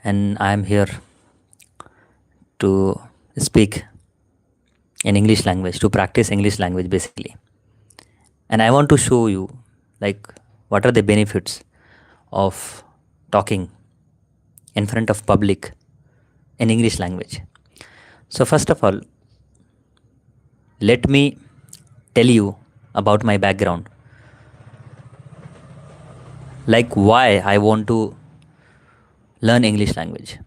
and I am here to speak in English language, to practice English language basically. And I want to show you like what are the benefits of talking in front of public in English language. So first of all, let me tell you about my background, like why I want to learn English language.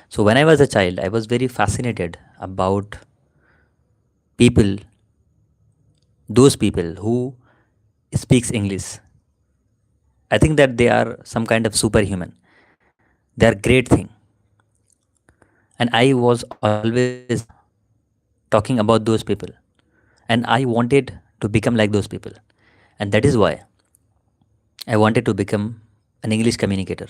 So when I was a child, I was very fascinated about people, those people who speaks English. I think that they are some kind of superhuman. They are great thing. And I was always talking about those people. And I wanted to become like those people. And that is why I wanted to become an English communicator.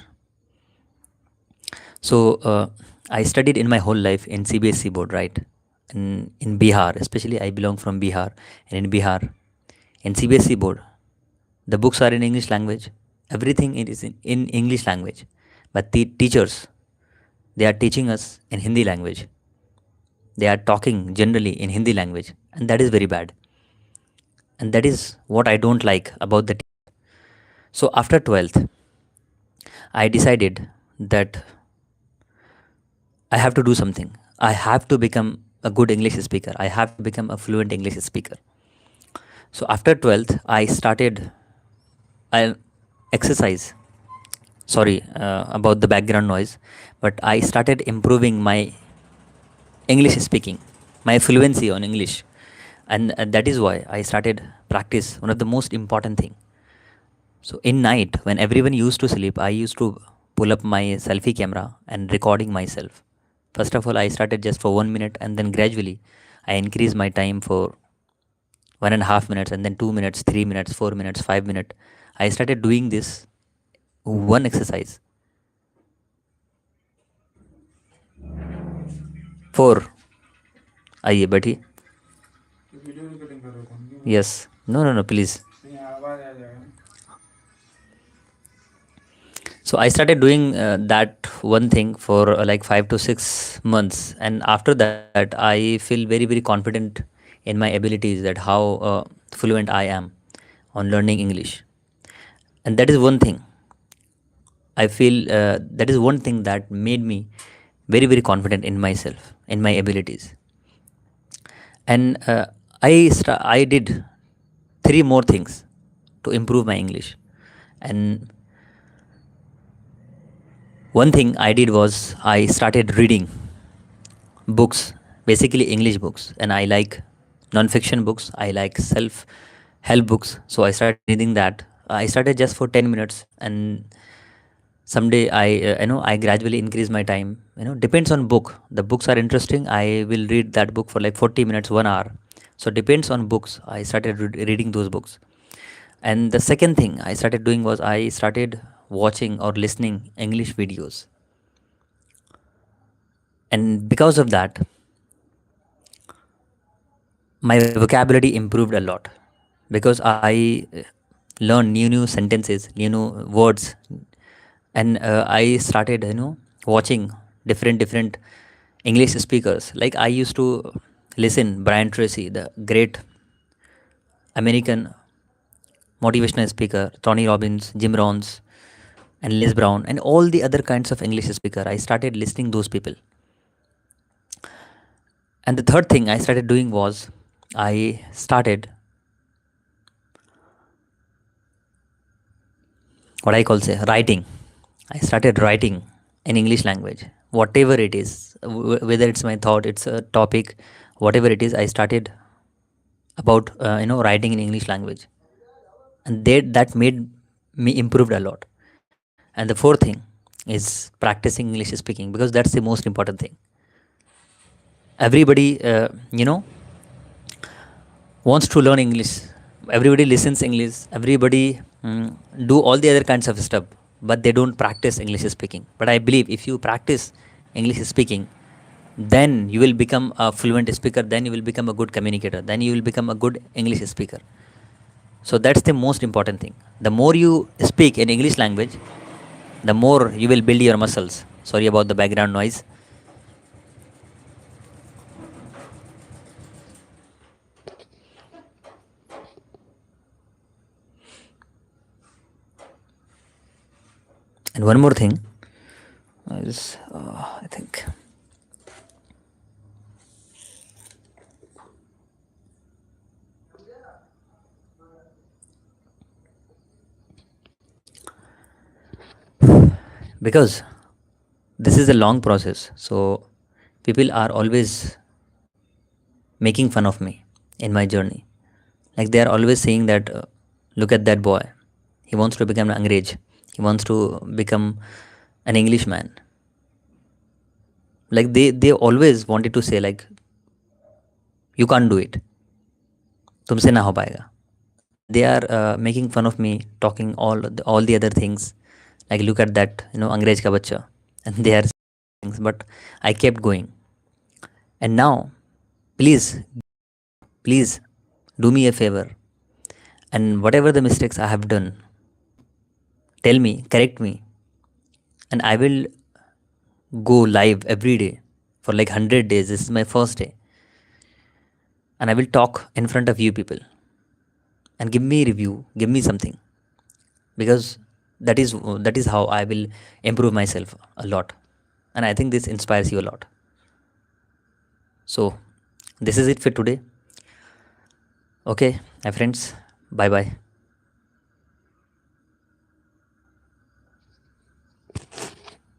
So I studied in my whole life in CBSE board, right? In Bihar, especially I belong from Bihar. And in Bihar, in CBSE board, the books are in English language. Everything is in English language. But the teachers, they are teaching us in Hindi language. They are talking generally in Hindi language. And that is very bad. And that is what I don't like about the. So after 12th, I decided that I have to do something. I have to become a good English speaker. I have to become a fluent English speaker. So after 12th, I started an exercise. Sorry about the background noise, but I started improving my English speaking, my fluency on English, and that is why I started practice one of the most important thing. So in night when everyone used to sleep, I used to pull up my selfie camera and recording myself. First of all, I started just for 1 minute, and then gradually I increased my time for 1.5 minutes, and then 2 minutes, 3 minutes, 4 minutes, 5 minutes. I started doing this one exercise for. आइए बैठिए. Video recording कर रहे हो कौन क्यों yes. No no no please. नहीं आवाज आ जाएगा ना So I started doing that one thing for like 5 to 6 months, and after that I feel very confident in my abilities, that how fluent I am on learning English, and that is one thing. I feel that is one thing that made me very confident in myself, in my abilities, and I did three more things to improve my English, and one thing I did was I started reading books, basically English books, and I like non-fiction books. I like self-help books, so I started reading that. I started just for 10 minutes, and someday I gradually increase my time. Depends on book. The books are interesting. I will read that book for like 40 minutes, 1 hour. So depends on books. I started reading those books. And the second thing I started doing was I started watching or listening English videos. And because of that, my vocabulary improved a lot, because I learned new sentences, new words, and I started watching different English speakers. Like I used to listen Brian Tracy, the great American motivational speaker, Tony Robbins, Jim Rohns, and Les Brown, and all the other kinds of English speaker. I started listening those people. And the third thing I started doing was I started what I call say writing. I started writing in English language, whatever it is, whether it's my thought, it's a topic, whatever it is. I started about writing in English language, and that made me improved a lot. And the fourth thing is practicing English speaking, because that's the most important thing. Everybody wants to learn English. Everybody listens English. Everybody do all the other kinds of stuff, but they don't practice English speaking. But I believe if you practice English speaking, then you will become a fluent speaker. Then you will become a good communicator. Then you will become a good English speaker. So that's the most important thing. The more you speak in English language, the more you will build your muscles. Sorry about the background noise. And one more thing is, I think, because this is a long process, so people are always making fun of me in my journey. Like they are always saying that, look at that boy, he wants to become an Angrez, he wants to become an Englishman. Like they always wanted to say like, you can't do it, तुमसे ना हो पाएगा. They are making fun of me, talking all the other things, like look at that, Angrez ka bachcha, and they are saying things, but I kept going. And now, please do me a favor, and whatever the mistakes I have done, tell me, correct me, and I will go live every day for like 100 days. This is my first day, and I will talk in front of you people and give me review, give me something, because that is how I will improve myself a lot, and I think this inspires you a lot. So this is it for today. Okay, my friends, bye bye.